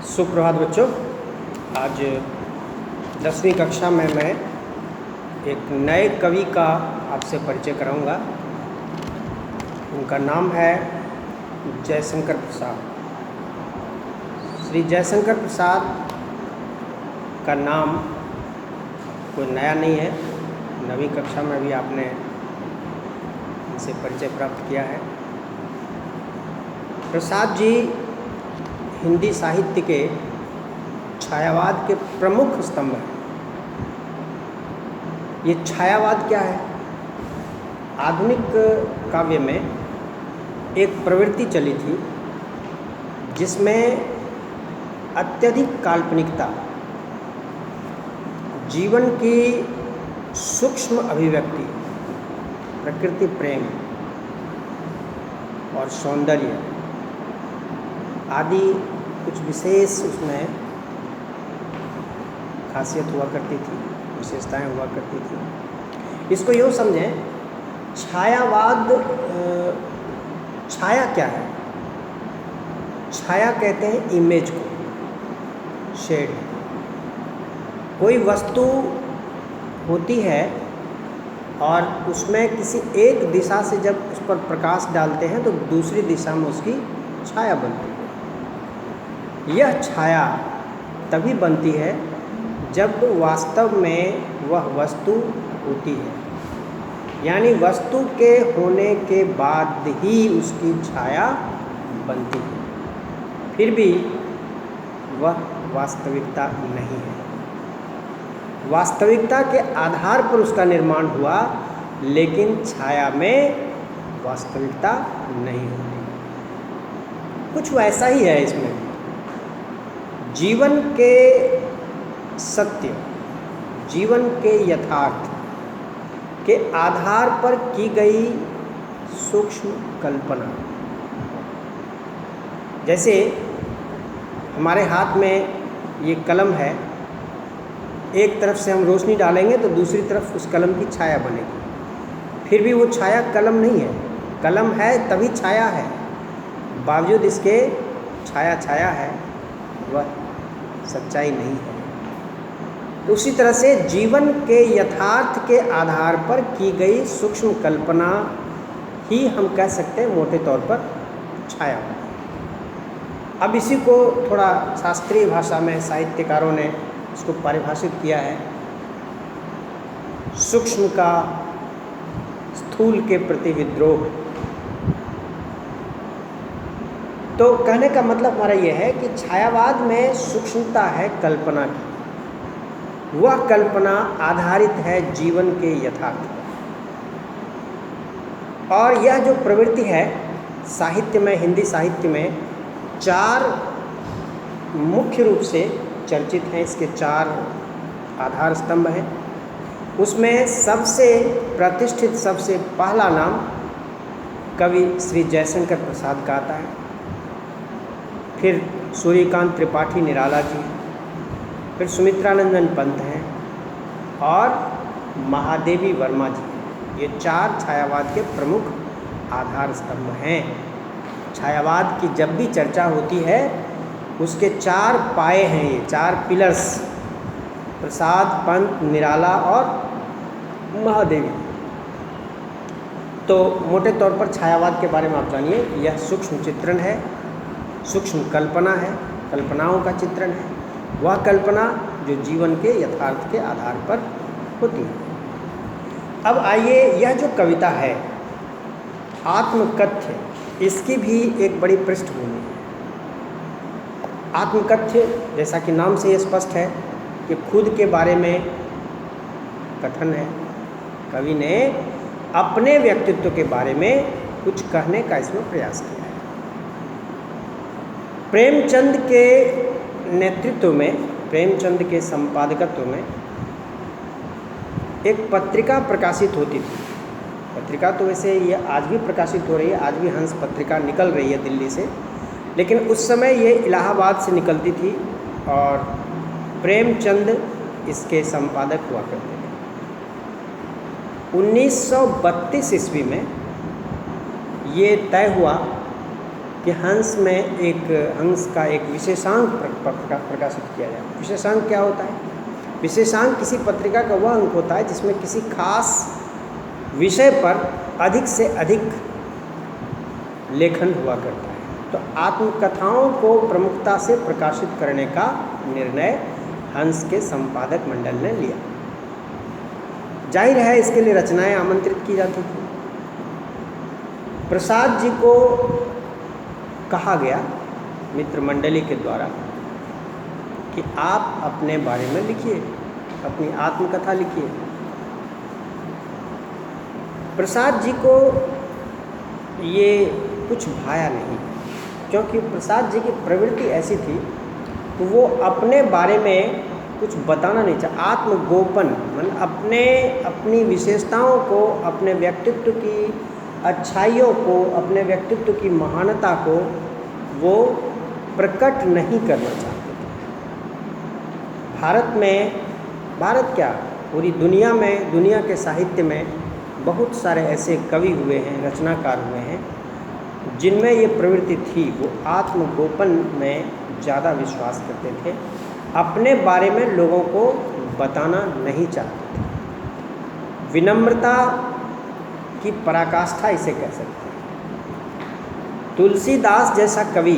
सुप्रभात बच्चों। आज 10वीं कक्षा में मैं एक नए कवि का आपसे परिचय कराऊंगा। उनका नाम है जयशंकर प्रसाद। श्री जयशंकर प्रसाद का नाम कोई नया नहीं है, 9वीं कक्षा में भी आपने इनसे परिचय प्राप्त किया है। प्रसाद जी हिंदी साहित्य के छायावाद के प्रमुख स्तंभ हैं। ये छायावाद क्या है? आधुनिक काव्य में एक प्रवृत्ति चली थी जिसमें अत्यधिक काल्पनिकता, जीवन की सूक्ष्म अभिव्यक्ति, प्रकृति प्रेम और सौंदर्य आदि कुछ विशेष उसमें खासियत हुआ करती थी, विशेषताएं हुआ करती थी। इसको यूँ समझें, छायावाद, छाया क्या है? छाया कहते हैं इमेज को, शेड। कोई वस्तु होती है और उसमें किसी एक दिशा से जब उस पर प्रकाश डालते हैं तो दूसरी दिशा में उसकी छाया बनती है। यह छाया तभी बनती है जब वास्तव में वह वस्तु होती है, यानी वस्तु के होने के बाद ही उसकी छाया बनती है। फिर भी वह वास्तविकता नहीं है। वास्तविकता के आधार पर उसका निर्माण हुआ, लेकिन छाया में वास्तविकता नहीं होती। कुछ वैसा ही है इसमें। जीवन के सत्य, जीवन के यथार्थ के आधार पर की गई सूक्ष्म कल्पना। जैसे हमारे हाथ में ये कलम है, एक तरफ से हम रोशनी डालेंगे तो दूसरी तरफ उस कलम की छाया बनेगी। फिर भी वो छाया कलम नहीं है। कलम है तभी छाया है, बावजूद इसके छाया छाया है, वह सच्चाई नहीं है। तो उसी तरह से जीवन के यथार्थ के आधार पर की गई सूक्ष्म कल्पना ही हम कह सकते हैं मोटे तौर पर छाया। अब इसी को थोड़ा शास्त्रीय भाषा में साहित्यकारों ने इसको परिभाषित किया है। सूक्ष्म का स्थूल के प्रति विद्रोह। तो कहने का मतलब हमारा यह है कि छायावाद में सूक्ष्मता है कल्पना की। वह कल्पना आधारित है जीवन के यथार्थ पर। और यह जो प्रवृत्ति है साहित्य में, हिंदी साहित्य में 4 मुख्य रूप से चर्चित हैं। इसके 4 आधार स्तंभ हैं। उसमें सबसे प्रतिष्ठित, सबसे पहला नाम कवि श्री जयशंकर प्रसाद का आता है। फिर सूर्यकांत त्रिपाठी निराला जी, फिर सुमित्रानंदन पंत हैं और महादेवी वर्मा जी। ये 4 छायावाद के प्रमुख आधार स्तंभ हैं। छायावाद की जब भी चर्चा होती है उसके 4 पाए हैं, ये 4 पिलर्स, प्रसाद, पंत, निराला और महादेवी। तो मोटे तौर पर छायावाद के बारे में आप जानिए, यह सूक्ष्म चित्रण है, सूक्ष्म कल्पना है, कल्पनाओं का चित्रण है। वह कल्पना जो जीवन के यथार्थ के आधार पर होती है। अब आइए, यह जो कविता है आत्मकथ्य, इसकी भी एक बड़ी पृष्ठभूमि है। आत्मकथ्य, जैसा कि नाम से ये स्पष्ट है कि खुद के बारे में कथन है। कवि ने अपने व्यक्तित्व के बारे में कुछ कहने का इसमें प्रयास किया है। प्रेमचंद के नेतृत्व में, प्रेमचंद के संपादकत्व में एक पत्रिका प्रकाशित होती थी। पत्रिका तो वैसे ये आज भी प्रकाशित हो रही है, आज भी हंस पत्रिका निकल रही है दिल्ली से, लेकिन उस समय ये इलाहाबाद से निकलती थी और प्रेमचंद इसके संपादक हुआ करते थे। 1932 ईस्वी में ये तय हुआ कि हंस का एक विशेषांक प्रकाशित किया जाए। विशेषांक क्या होता है? विशेषांक किसी पत्रिका का वह अंक होता है जिसमें किसी खास विषय पर अधिक से अधिक लेखन हुआ करता है। तो आत्मकथाओं को प्रमुखता से प्रकाशित करने का निर्णय हंस के संपादक मंडल ने लिया। जाहिर है इसके लिए रचनाएं आमंत्रित की जाती थी। प्रसाद जी को कहा गया मित्र मंडली के द्वारा कि आप अपने बारे में लिखिए, अपनी आत्मकथा लिखिए। प्रसाद जी को ये कुछ भाया नहीं, क्योंकि प्रसाद जी की प्रवृत्ति ऐसी थी कि वो अपने बारे में कुछ बताना नहीं चाहते। आत्मगोपन मतलब अपनी विशेषताओं को, अपने व्यक्तित्व की अच्छाइयों को, अपने व्यक्तित्व की महानता को वो प्रकट नहीं करना चाहते थे। भारत क्या, पूरी दुनिया में, दुनिया के साहित्य में बहुत सारे ऐसे कवि हुए हैं, रचनाकार हुए हैं जिनमें ये प्रवृत्ति थी। वो आत्मगोपन में ज़्यादा विश्वास करते थे, अपने बारे में लोगों को बताना नहीं चाहते थे। विनम्रता की पराकाष्ठा इसे कह सकते हैं। तुलसीदास जैसा कवि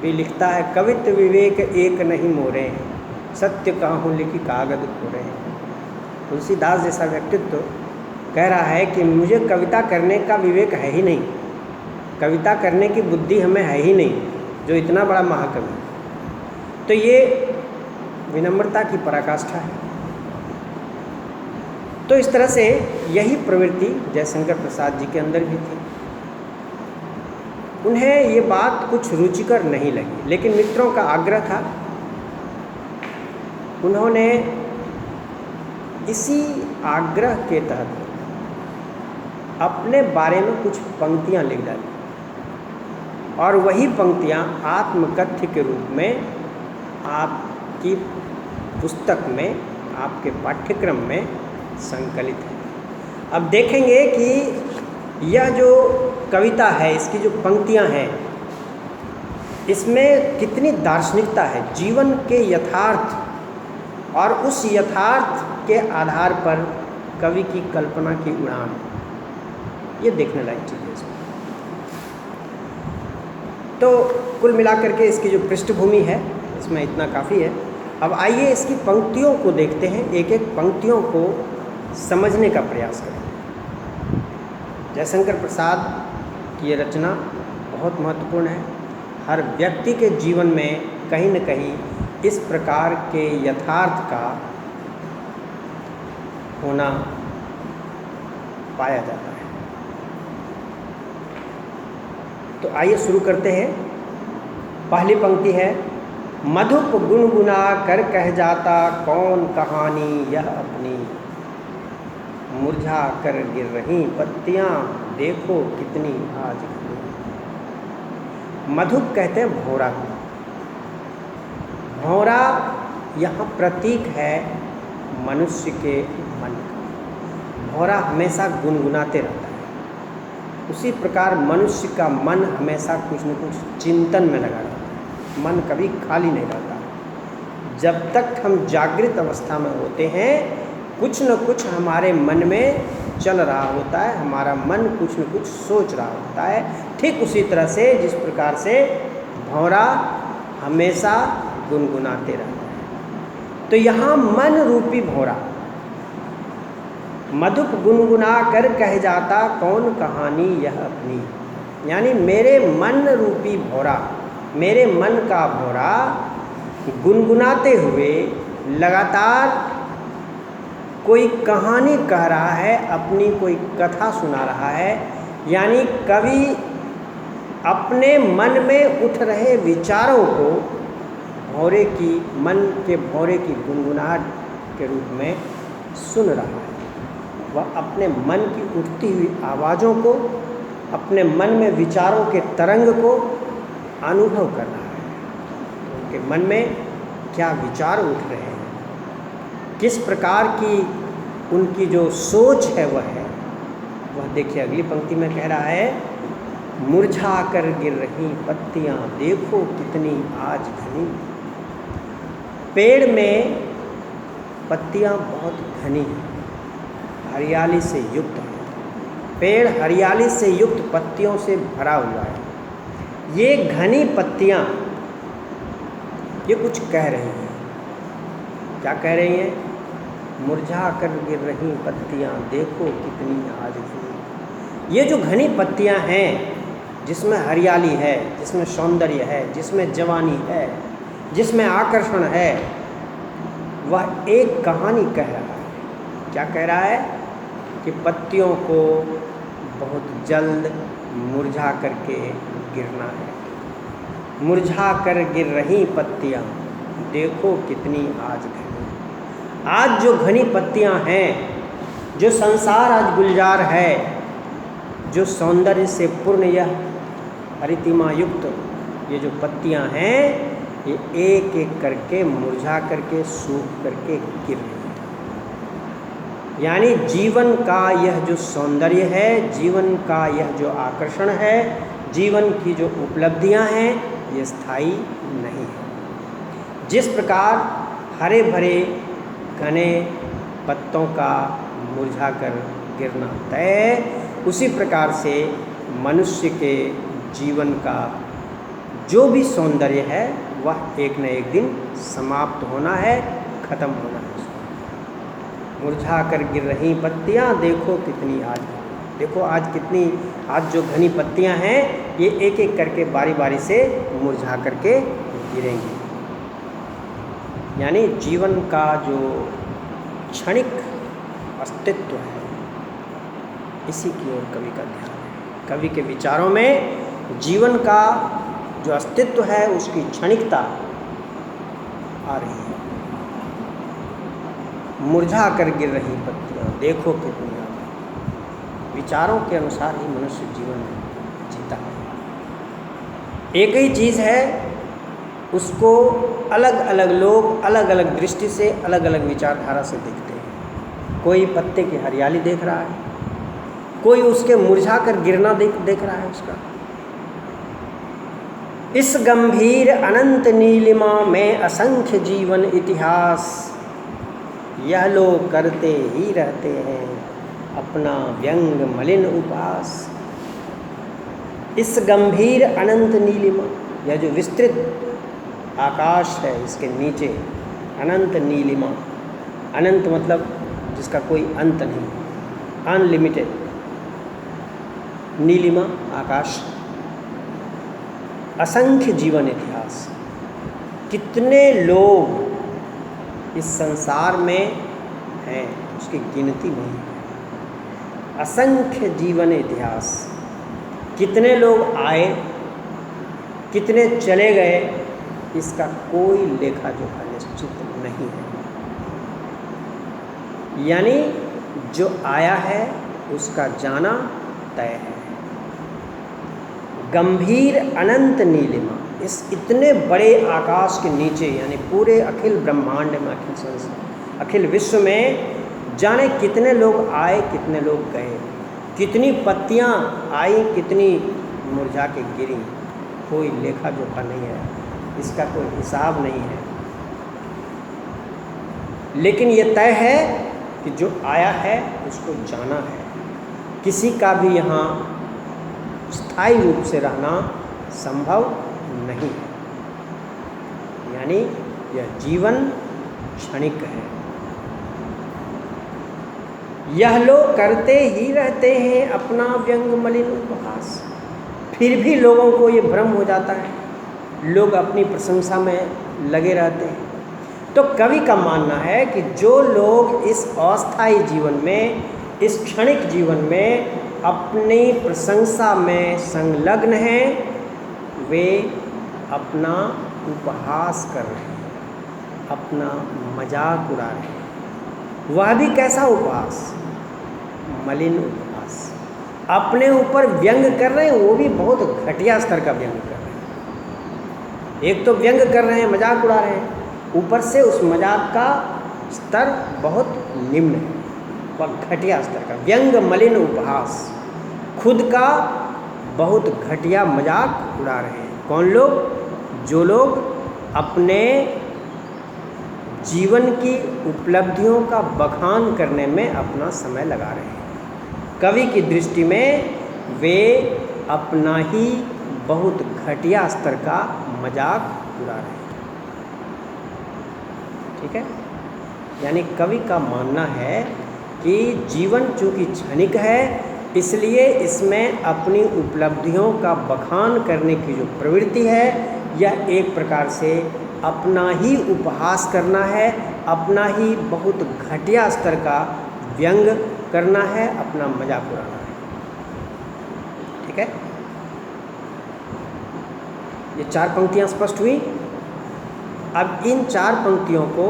भी लिखता है, कवित्व विवेक एक नहीं मोरे, सत्य काहूँ लिखी कागज खोरे। तुलसीदास जैसा व्यक्तित्व कह रहा है कि मुझे कविता करने का विवेक है ही नहीं, कविता करने की बुद्धि हमें है ही नहीं, जो इतना बड़ा महाकवि। तो ये विनम्रता की पराकाष्ठा है। तो इस तरह से यही प्रवृत्ति जयशंकर प्रसाद जी के अंदर भी थी। उन्हें ये बात कुछ रुचिकर नहीं लगी, लेकिन मित्रों का आग्रह था। उन्होंने इसी आग्रह के तहत अपने बारे में कुछ पंक्तियां लिख डाली, और वही पंक्तियां आत्मकथ्य के रूप में आपकी पुस्तक में, आपके पाठ्यक्रम में संकलित है। अब देखेंगे कि यह जो कविता है, इसकी जो पंक्तियां हैं, इसमें कितनी दार्शनिकता है, जीवन के यथार्थ और उस यथार्थ के आधार पर कवि की कल्पना की उड़ान, ये देखने लायक चीज़ है इसमें। तो कुल मिलाकर के इसकी जो पृष्ठभूमि है, इसमें इतना काफ़ी है। अब आइए इसकी पंक्तियों को देखते हैं, एक एक पंक्तियों को समझने का प्रयास करें। जयशंकर प्रसाद की ये रचना बहुत महत्वपूर्ण है। हर व्यक्ति के जीवन में कहीं न कहीं इस प्रकार के यथार्थ का होना पाया जाता है। तो आइए शुरू करते हैं। पहली पंक्ति है, मधुप गुनगुना कर कह जाता कौन कहानी यह अपनी, मुरझा कर गिर रही पत्तियां देखो कितनी आज घनी। मधुप कहते हैं भौरा को। भौरा यहाँ प्रतीक है मनुष्य के मन का। भौरा हमेशा गुनगुनाते रहता है। उसी प्रकार मनुष्य का मन हमेशा कुछ न कुछ चिंतन में लगा रहता है, मन कभी खाली नहीं रहता। जब तक हम जागृत अवस्था में होते हैं, कुछ न कुछ हमारे मन में चल रहा होता है, हमारा मन कुछ न कुछ सोच रहा होता है। ठीक उसी तरह से जिस प्रकार से भौरा हमेशा गुनगुनाते रहता है। तो यहाँ मन रूपी भौरा, मधुप गुनगुना कर कह जाता कौन कहानी यह अपनी, यानी मेरे मन रूपी भौरा, मेरे मन का भौरा गुनगुनाते हुए लगातार कोई कहानी कह रहा है, अपनी कोई कथा सुना रहा है। यानी कवि अपने मन में उठ रहे विचारों को भौरे की, मन के भौरे की गुनगुनाहट के रूप में सुन रहा है। वह अपने मन की उठती हुई आवाज़ों को, अपने मन में विचारों के तरंग को अनुभव कर रहा है। तो उनके मन में क्या विचार उठ रहे हैं, किस प्रकार की उनकी जो सोच है वह देखिए। अगली पंक्ति में कह रहा है, मुरझा कर गिर रही पत्तियां देखो कितनी आज घनी। पेड़ में पत्तियां बहुत घनी हैं, हरियाली से युक्त है। पेड़ हरियाली से युक्त पत्तियों से भरा हुआ है। ये घनी पत्तियां ये कुछ कह रही हैं। क्या कह रही हैं? मुरझा कर गिर रही पत्तियां देखो कितनी आज घनी। ये जो घनी पत्तियां हैं, जिसमें हरियाली है, जिसमें सौंदर्य है, जिसमें जवानी है, जिसमें आकर्षण है, वह एक कहानी कह रहा है। क्या कह रहा है? कि पत्तियों को बहुत जल्द मुरझा करके गिरना है। मुरझा कर गिर रही पत्तियां देखो कितनी आज घनी। आज जो घनी पत्तियां हैं, जो संसार आज गुलजार है, जो सौंदर्य से पूर्ण यह हरितिमा युक्त ये जो पत्तियां हैं, ये एक एक करके मुरझा करके सूख करके गिर रही हैं। यानी जीवन का यह जो सौंदर्य है, जीवन का यह जो आकर्षण है, जीवन की जो उपलब्धियां हैं, ये स्थायी नहीं है। जिस प्रकार हरे भरे घने पत्तों का मुरझा कर गिरना तय है, उसी प्रकार से मनुष्य के जीवन का जो भी सौंदर्य है, वह एक न एक दिन समाप्त होना है, खत्म होना है। मुरझा कर गिर रही पत्तियां देखो कितनी आज घनी। देखो आज जो घनी पत्तियां हैं, ये एक एक करके बारी बारी से मुरझा करके गिरेंगी। यानी जीवन का जो क्षणिक अस्तित्व है, इसी की ओर कवि का ध्यान है। कवि के विचारों में जीवन का जो अस्तित्व है, उसकी क्षणिकता आ रही है। मुरझा कर गिर रही पत्तियां देखो कितनी आज घनी। विचारों के अनुसार ही मनुष्य जीवन जीता है। एक ही चीज़ है, उसको अलग अलग लोग अलग अलग दृष्टि से, अलग अलग विचारधारा से देखते हैं। कोई पत्ते की हरियाली देख रहा है, कोई उसके मुरझा कर गिरना देख रहा है उसका। इस गंभीर अनंत नीलिमा में असंख्य जीवन इतिहास, यह लोग करते ही रहते हैं अपना व्यंग मलिन उपास। इस गंभीर अनंत नीलिमा, यह जो विस्तृत आकाश है, इसके नीचे अनंत नीलिमा। अनंत मतलब जिसका कोई अंत नहीं, अनलिमिटेड। नीलिमा आकाश। असंख्य जीवन इतिहास, कितने लोग इस संसार में हैं, उसकी गिनती नहीं है। असंख्य जीवन इतिहास, कितने लोग आए, कितने चले गए, इसका कोई लेखा जोखा निश्चित नहीं है। यानी जो आया है उसका जाना तय है। गंभीर अनंत नीलिमा, इस इतने बड़े आकाश के नीचे, यानी पूरे अखिल ब्रह्मांड में, अखिल संसार, अखिल विश्व में जाने कितने लोग आए, कितने लोग गए, कितनी पत्तियां आई, कितनी मुरझा के गिरी, कोई लेखा जोखा नहीं है, इसका कोई हिसाब नहीं है। लेकिन ये तय है कि जो आया है उसको जाना है। किसी का भी यहाँ स्थायी रूप से रहना संभव नहीं है। यानी यह जीवन क्षणिक है। यह लोग करते ही रहते हैं अपना व्यंग मलिन उपहास। फिर भी लोगों को ये भ्रम हो जाता है, लोग अपनी प्रशंसा में लगे रहते हैं। तो कवि का मानना है कि जो लोग इस अस्थायी जीवन में, इस क्षणिक जीवन में अपनी प्रशंसा में संलग्न हैं, वे अपना उपहास कर रहे हैं, अपना मजाक उड़ा रहे हैं। वह भी कैसा उपहास? मलिन उपहास। अपने ऊपर व्यंग कर रहे हैं, वो भी बहुत घटिया स्तर का व्यंग कर रहे हैं। एक तो व्यंग कर रहे हैं, मजाक उड़ा रहे हैं, ऊपर से उस मजाक का स्तर बहुत निम्न है, वह घटिया स्तर का व्यंग मलिन उपहास। खुद का बहुत घटिया मजाक उड़ा रहे हैं। कौन लोग? जो लोग अपने जीवन की उपलब्धियों का बखान करने में अपना समय लगा रहे हैं। कवि की दृष्टि में वे अपना ही बहुत घटिया स्तर का मजाक उड़ा रहे हैं। ठीक है, यानी कवि का मानना है कि जीवन चूँकि क्षणिक है, इसलिए इसमें अपनी उपलब्धियों का बखान करने की जो प्रवृत्ति है, यह एक प्रकार से अपना ही उपहास करना है, अपना ही बहुत घटिया स्तर का व्यंग करना है, अपना मजाक उड़ाना है। ठीक है, ये 4 पंक्तियाँ स्पष्ट हुई। अब इन 4 पंक्तियों को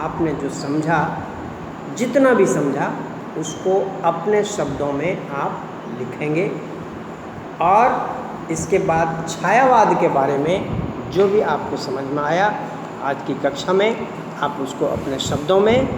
आपने जो समझा, जितना भी समझा, उसको अपने शब्दों में आप लिखेंगे और इसके बाद छायावाद के बारे में जो भी आपको समझ में आया आज की कक्षा में, आप उसको अपने शब्दों में